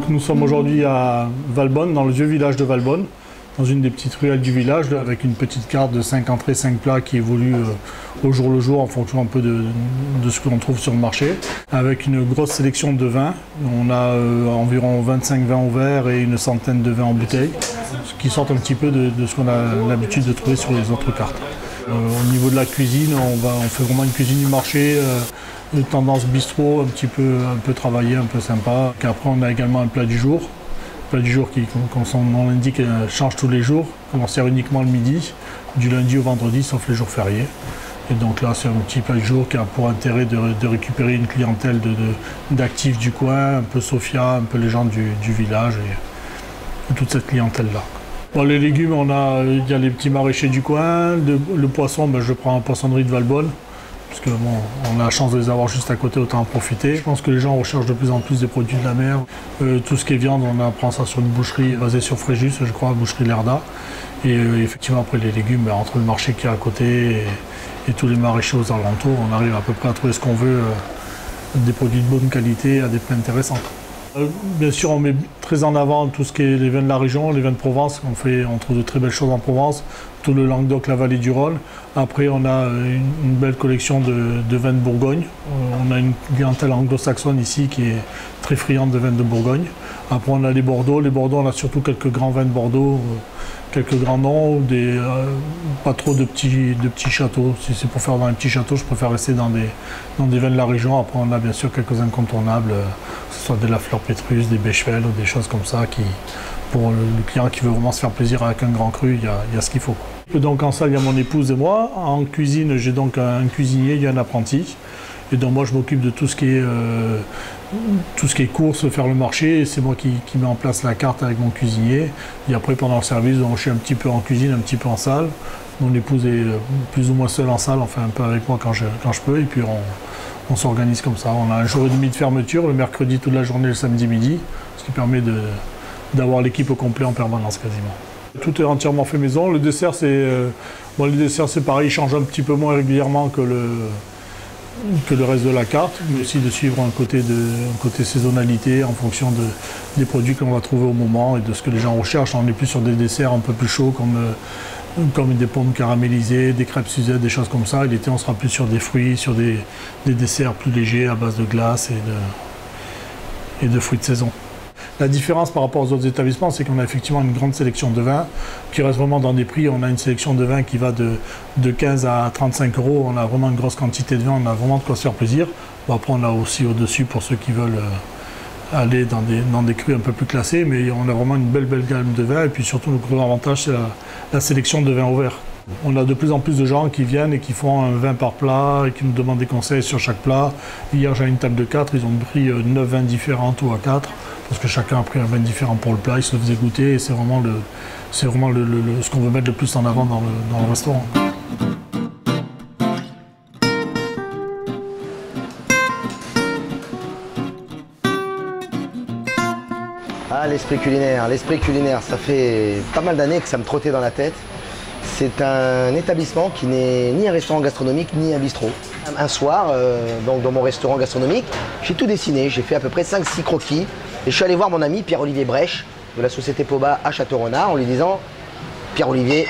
Donc nous sommes aujourd'hui à Valbonne, dans le vieux village de Valbonne, dans une des petites ruelles du village, avec une petite carte de 5 entrées, 5 plats qui évolue au jour le jour en fonction un peu de ce que l'on trouve sur le marché, avec une grosse sélection de vins. On a environ 25 vins au verre et une centaine de vins en bouteille, ce qui sort un petit peu de ce qu'on a l'habitude de trouver sur les autres cartes. Au niveau de la cuisine, on fait vraiment une cuisine du marché, de tendance bistrot, un peu travaillé, un peu sympa. Après, on a également un plat du jour. Le plat du jour qui, comme son nom l'indique, change tous les jours. On sert uniquement le midi, du lundi au vendredi, sauf les jours fériés. Et donc là, c'est un petit plat du jour qui a pour intérêt de récupérer une clientèle d'actifs du coin, un peu Sofia, un peu les gens du village et toute cette clientèle-là. Bon, les légumes, il y a les petits maraîchers du coin. Le poisson, je prends en poissonnerie de Valbonne. Parce que bon, on a la chance de les avoir juste à côté, autant en profiter. Je pense que les gens recherchent de plus en plus des produits de la mer. Tout ce qui est viande, on apprend ça sur une boucherie basée sur Fréjus, je crois, boucherie Lerda. Et effectivement, après les légumes, entre le marché qui est à côté et tous les maraîchers aux alentours, on arrive à peu près à trouver ce qu'on veut, des produits de bonne qualité à des prix intéressants. Bien sûr, on met très en avant tout ce qui est les vins de la région, les vins de Provence. On trouve de très belles choses en Provence, tout le Languedoc, la vallée du Rhône. Après, on a une belle collection de vins de Bourgogne. On a une clientèle anglo-saxonne ici qui est très friande de vins de Bourgogne. Après, on a les Bordeaux. Les Bordeaux, on a surtout quelques grands vins de Bordeaux, quelques grands noms, pas trop de petits châteaux. Si c'est pour faire dans un petit château, je préfère rester dans des vins de la région. Après, on a bien sûr quelques incontournables, que ce soit de la Fleur Pétrus, des Bechevel ou des choses comme ça, pour le client qui veut vraiment se faire plaisir avec un grand cru, il y a ce qu'il faut. Donc en salle, il y a mon épouse et moi. En cuisine, j'ai donc un cuisinier, il y a un apprenti. Et donc moi, je m'occupe de tout ce qui est course, faire le marché. C'est moi qui mets en place la carte avec mon cuisinier. Et après, pendant le service, donc, je suis un petit peu en cuisine, un petit peu en salle. Mon épouse est plus ou moins seule en salle, enfin un peu avec moi quand je peux. Et puis on s'organise comme ça. On a un jour et demi de fermeture, le mercredi toute la journée, le samedi midi, ce qui permet d'avoir l'équipe au complet en permanence quasiment. Tout est entièrement fait maison. Le dessert, c'est pareil, il change un petit peu moins régulièrement que le reste de la carte, mais aussi de suivre un côté saisonnalité en fonction des produits qu'on va trouver au moment et de ce que les gens recherchent. On est plus sur des desserts un peu plus chauds comme des pommes caramélisées, des crêpes Suzette, des choses comme ça. Et l'été, on sera plus sur des fruits, sur des desserts plus légers à base de glace et de fruits de saison. La différence par rapport aux autres établissements, c'est qu'on a effectivement une grande sélection de vins qui reste vraiment dans des prix. On a une sélection de vins qui va de 15 à 35 €. On a vraiment une grosse quantité de vins, on a vraiment de quoi se faire plaisir. Bon, après, on a aussi au-dessus pour ceux qui veulent aller dans des crus un peu plus classés, mais on a vraiment une belle gamme de vins. Et puis surtout, le gros avantage, c'est la sélection de vins au verre. On a de plus en plus de gens qui viennent et qui font un vin par plat et qui nous demandent des conseils sur chaque plat. Hier, j'ai une table de 4, ils ont pris 9 vins différents, tout à 4. Parce que chacun a pris un vin différent pour le plat, ils se le faisaient goûter et c'est vraiment ce qu'on veut mettre le plus en avant dans le restaurant. Ah, l'esprit culinaire, ça fait pas mal d'années que ça me trottait dans la tête. C'est un établissement qui n'est ni un restaurant gastronomique ni un bistrot. Un soir, donc dans mon restaurant gastronomique, j'ai tout dessiné, j'ai fait à peu près 5-6 croquis. Et je suis allé voir mon ami Pierre-Olivier Brèche de la société Poba à Château-Renard en lui disant « Pierre-Olivier,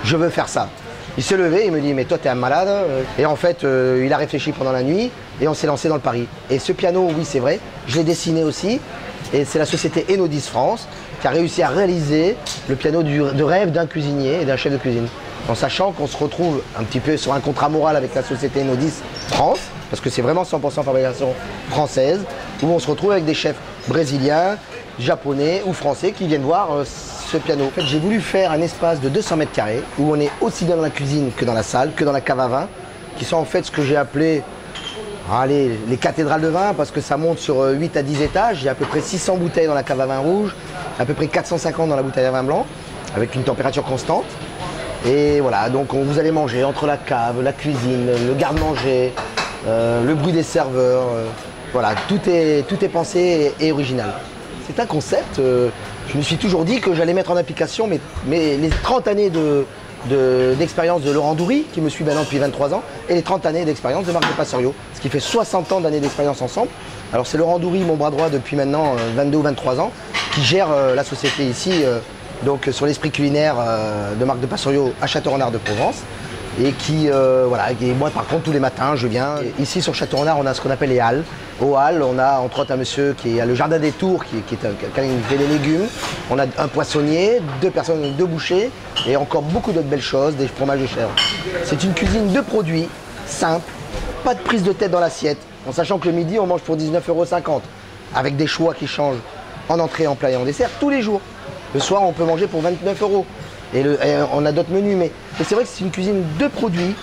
je veux faire ça ». Il s'est levé, il me dit « Mais toi, t'es un malade ». Et en fait, il a réfléchi pendant la nuit et on s'est lancé dans le pari. Et ce piano, oui, c'est vrai, je l'ai dessiné aussi. Et c'est la société Enodis France qui a réussi à réaliser le piano de rêve d'un cuisinier et d'un chef de cuisine. En sachant qu'on se retrouve un petit peu sur un contrat moral avec la société Enodis France, parce que c'est vraiment 100% fabrication française, où on se retrouve avec des chefs brésiliens, japonais ou français qui viennent voir ce piano. En fait, j'ai voulu faire un espace de 200 mètres carrés où on est aussi bien dans la cuisine que dans la salle, que dans la cave à vin, qui sont en fait ce que j'ai appelé les cathédrales de vin, parce que ça monte sur 8 à 10 étages. Il y a à peu près 600 bouteilles dans la cave à vin rouge, à peu près 450 dans la bouteille à vin blanc, avec une température constante. Et voilà, donc vous allez manger entre la cave, la cuisine, le garde-manger, le bruit des serveurs. Voilà, tout est pensé et original. C'est un concept, je me suis toujours dit que j'allais mettre en application les 30 années d'expérience de Laurent Doury, qui me suit maintenant depuis 23 ans, et les 30 années d'expérience de Marc de Passorio, ce qui fait 60 ans d'années d'expérience ensemble. Alors c'est Laurent Doury, mon bras droit, depuis maintenant 22 ou 23 ans, qui gère la société ici, donc sur l'esprit culinaire de Marc de Passorio à Château-Renard-de-Provence. Et qui, voilà, et moi par contre tous les matins je viens. Ici sur Château-Renard on a ce qu'on appelle les halles. Aux halles on a entre autres un monsieur qui a le jardin des Tours, qui fait des légumes. On a un poissonnier, deux bouchers et encore beaucoup d'autres belles choses, des fromages de chèvre. C'est une cuisine de produits, simple, pas de prise de tête dans l'assiette, en sachant que le midi on mange pour 19,50 €, avec des choix qui changent en entrée, en plat et en dessert tous les jours. Le soir on peut manger pour 29 €. Et on a d'autres menus, mais c'est vrai que c'est une cuisine de produits.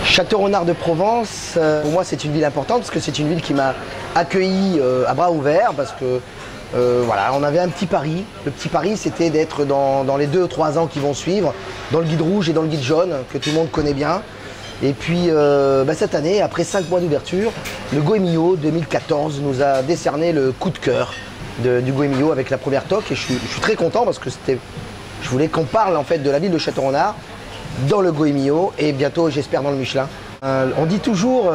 Château-Renard-de-Provence, pour moi c'est une ville importante parce que c'est une ville qui m'a accueilli à bras ouverts parce que voilà, on avait un petit pari. Le petit pari c'était d'être dans les 2 ou 3 ans qui vont suivre, dans le guide rouge et dans le guide jaune, que tout le monde connaît bien. Et puis cette année, après 5 mois d'ouverture, le Goemio 2014 nous a décerné le coup de cœur du Goemio avec la première toque et je suis très content parce que je voulais qu'on parle en fait de la ville de Château-Renard dans le Goemio et bientôt j'espère dans le Michelin. On dit toujours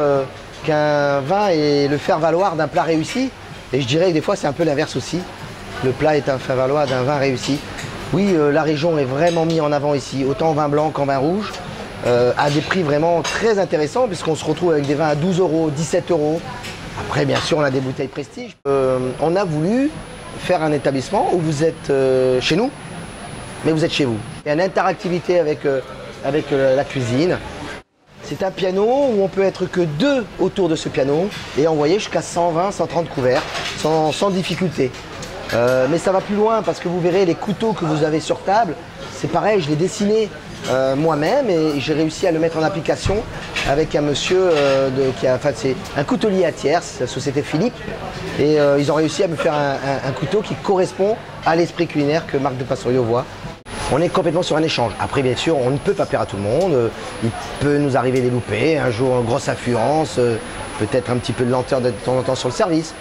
qu'un vin est le faire-valoir d'un plat réussi et je dirais que des fois c'est un peu l'inverse aussi. Le plat est un faire-valoir d'un vin réussi. Oui, la région est vraiment mise en avant ici, autant en vin blanc qu'en vin rouge, à des prix vraiment très intéressants puisqu'on se retrouve avec des vins à 12 €, 17 €. Après bien sûr on a des bouteilles prestige. On a voulu faire un établissement où vous êtes chez nous, mais vous êtes chez vous. Il y a une interactivité avec la cuisine. C'est un piano où on peut être que 2 autour de ce piano et envoyer jusqu'à 120, 130 couverts sans difficulté. Mais ça va plus loin parce que vous verrez les couteaux que vous avez sur table, c'est pareil, je l'ai dessiné moi-même et j'ai réussi à le mettre en application avec un monsieur c'est un coutelier à Thiers, la société Philippe, et ils ont réussi à me faire un couteau qui correspond à l'esprit culinaire que Marc de Passorio voit. On est complètement sur un échange. Après, bien sûr, on ne peut pas plaire à tout le monde. Il peut nous arriver des loupés, un jour une grosse affluence, peut-être un petit peu de lenteur de temps en temps sur le service,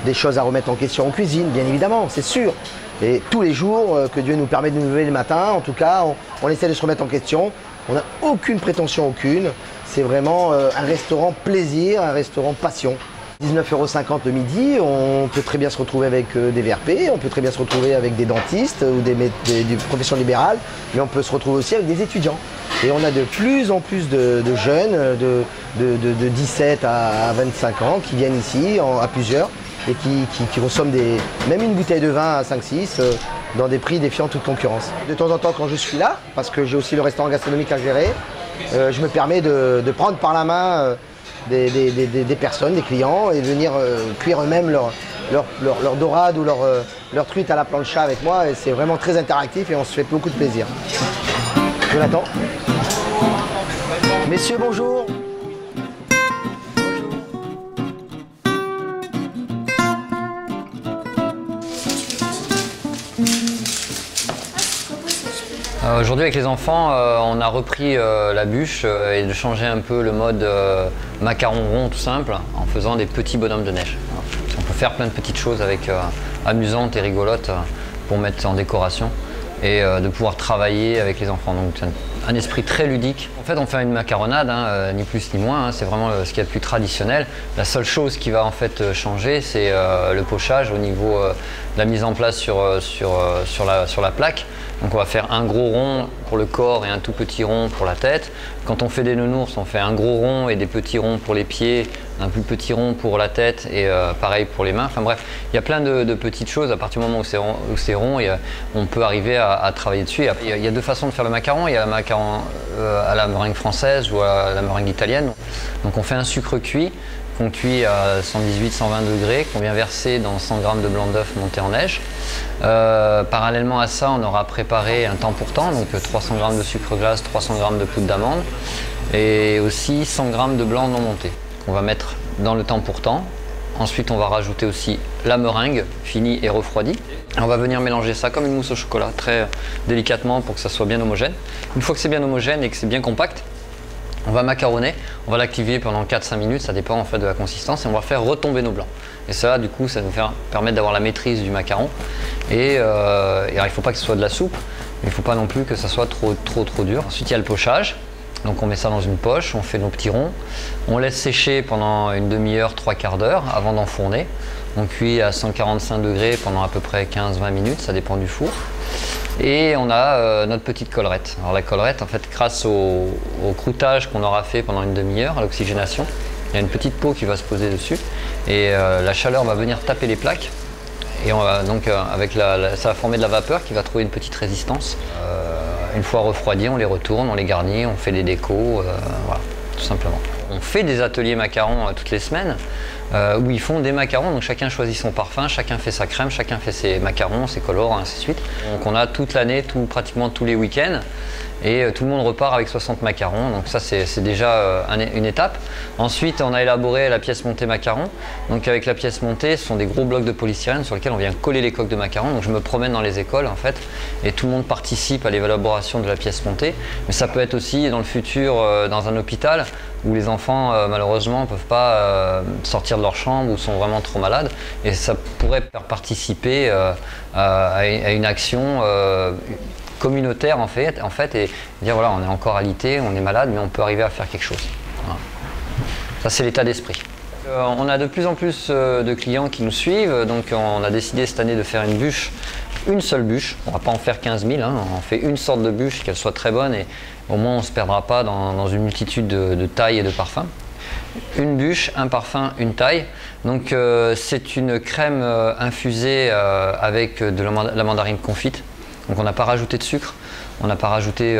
des choses à remettre en question en cuisine, bien évidemment, c'est sûr. Et tous les jours, que Dieu nous permet de nous lever le matin, en tout cas, on essaie de se remettre en question. On n'a aucune prétention, aucune. C'est vraiment un restaurant plaisir, un restaurant passion. 19,50 € le midi, on peut très bien se retrouver avec des VRP, on peut très bien se retrouver avec des dentistes ou des professions libérales, mais on peut se retrouver aussi avec des étudiants. Et on a de plus en plus de jeunes de 17 à 25 ans qui viennent ici à plusieurs et qui consomment même une bouteille de vin à 5-6 dans des prix défiant toute concurrence. De temps en temps quand je suis là, parce que j'ai aussi le restaurant gastronomique à gérer, je me permets de prendre par la main des personnes, des clients, et venir cuire eux-mêmes leur dorade ou leur truite à la plancha avec moi. Et c'est vraiment très interactif et on se fait beaucoup de plaisir. Jonathan. Messieurs, bonjour. Aujourd'hui avec les enfants, on a repris la bûche et de changer un peu le mode macaron rond tout simple en faisant des petits bonhommes de neige. On peut faire plein de petites choses avec amusantes et rigolotes pour mettre en décoration et de pouvoir travailler avec les enfants. Donc c'est un esprit très ludique. En fait on fait une macaronade, ni plus ni moins, c'est vraiment ce qu'il y a de plus traditionnel. La seule chose qui va en fait changer c'est le pochage au niveau de la mise en place sur la plaque. Donc on va faire un gros rond pour le corps et un tout petit rond pour la tête. Quand on fait des nounours, on fait un gros rond et des petits ronds pour les pieds, un plus petit rond pour la tête et pareil pour les mains. Enfin bref, il y a plein de petites choses. À partir du moment où c'est rond, on peut arriver à travailler dessus. Il y a 2 façons de faire le macaron. Il y a le macaron à la meringue française ou à la meringue italienne. Donc on fait un sucre cuit qu'on cuit à 118-120 degrés, qu'on vient verser dans 100 g de blanc d'œuf monté en neige. Parallèlement à ça, on aura préparé un temps pour temps, donc 300 g de sucre glace, 300 g de poudre d'amande et aussi 100 g de blanc non monté qu'on va mettre dans le temps pour temps. Ensuite, on va rajouter aussi la meringue finie et refroidie. On va venir mélanger ça comme une mousse au chocolat, très délicatement pour que ça soit bien homogène. Une fois que c'est bien homogène et que c'est bien compact, on va macaronner, on va l'activer pendant 4-5 minutes, ça dépend en fait de la consistance, et on va faire retomber nos blancs. Et ça, du coup, ça va nous permettre d'avoir la maîtrise du macaron. Et alors, il ne faut pas que ce soit de la soupe, Il ne faut pas non plus que ça soit trop dur. Ensuite, il y a le pochage. Donc on met ça dans une poche, on fait nos petits ronds. On laisse sécher pendant une demi-heure, 3/4 d'heure avant d'enfourner. On cuit à 145 degrés pendant à peu près 15-20 minutes, ça dépend du four. Et on a notre petite collerette. Alors la collerette, en fait, grâce au croûtage qu'on aura fait pendant une demi-heure, à l'oxygénation, il y a une petite peau qui va se poser dessus. Et la chaleur va venir taper les plaques. Et on va, donc ça va former de la vapeur qui va trouver une petite résistance. Une fois refroidis, on les retourne, on les garnit, on fait des décos, voilà, tout simplement. On fait des ateliers macarons toutes les semaines où ils font des macarons, donc chacun choisit son parfum, chacun fait sa crème, chacun fait ses macarons, ses colores, ainsi de suite. Donc on a toute l'année, pratiquement tous les week-ends, et tout le monde repart avec 60 macarons, donc ça c'est déjà une étape. Ensuite on a élaboré la pièce montée macaron, donc avec la pièce montée ce sont des gros blocs de polystyrène sur lesquels on vient coller les coques de macarons, donc je me promène dans les écoles en fait, et tout le monde participe à l'élaboration de la pièce montée, mais ça peut être aussi dans le futur dans un hôpital où les enfants malheureusement ne peuvent pas sortir de leur chambre ou sont vraiment trop malades, et ça pourrait faire participer à une action communautaire en fait, et dire voilà, on est encore alité, on est malade, mais on peut arriver à faire quelque chose. Voilà. Ça c'est l'état d'esprit. On a de plus en plus de clients qui nous suivent, donc on a décidé cette année de faire une seule bûche. On ne va pas en faire 15 000, hein. On fait une sorte de bûche, qu'elle soit très bonne, et au moins on ne se perdra pas dans une multitude de tailles et de parfums. Une bûche, un parfum, une taille. Donc c'est une crème infusée avec de la mandarine confite. Donc on n'a pas rajouté de sucre, on n'a pas rajouté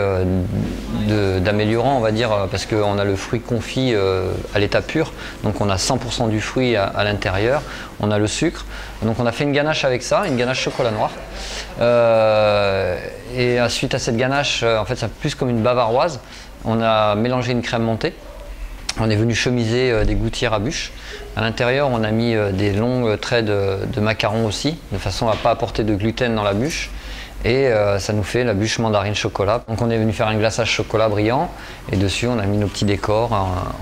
d'améliorant, on va dire, parce qu'on a le fruit confit à l'état pur. Donc on a 100% du fruit à l'intérieur, on a le sucre. Donc on a fait une ganache avec ça, une ganache chocolat noir. Et suite à cette ganache, en fait c'est plus comme une bavaroise. On a mélangé une crème montée. On est venu chemiser des gouttières à bûche. À l'intérieur, on a mis des longs traits de macarons aussi, de façon à ne pas apporter de gluten dans la bûche. Et ça nous fait la bûche mandarine chocolat. Donc on est venu faire un glaçage chocolat brillant, et dessus on a mis nos petits décors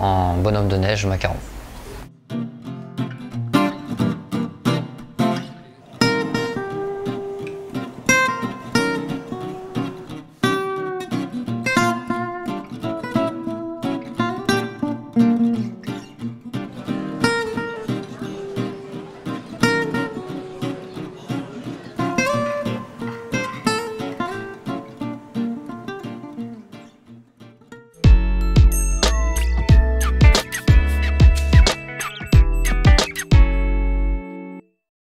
en bonhomme de neige macaron.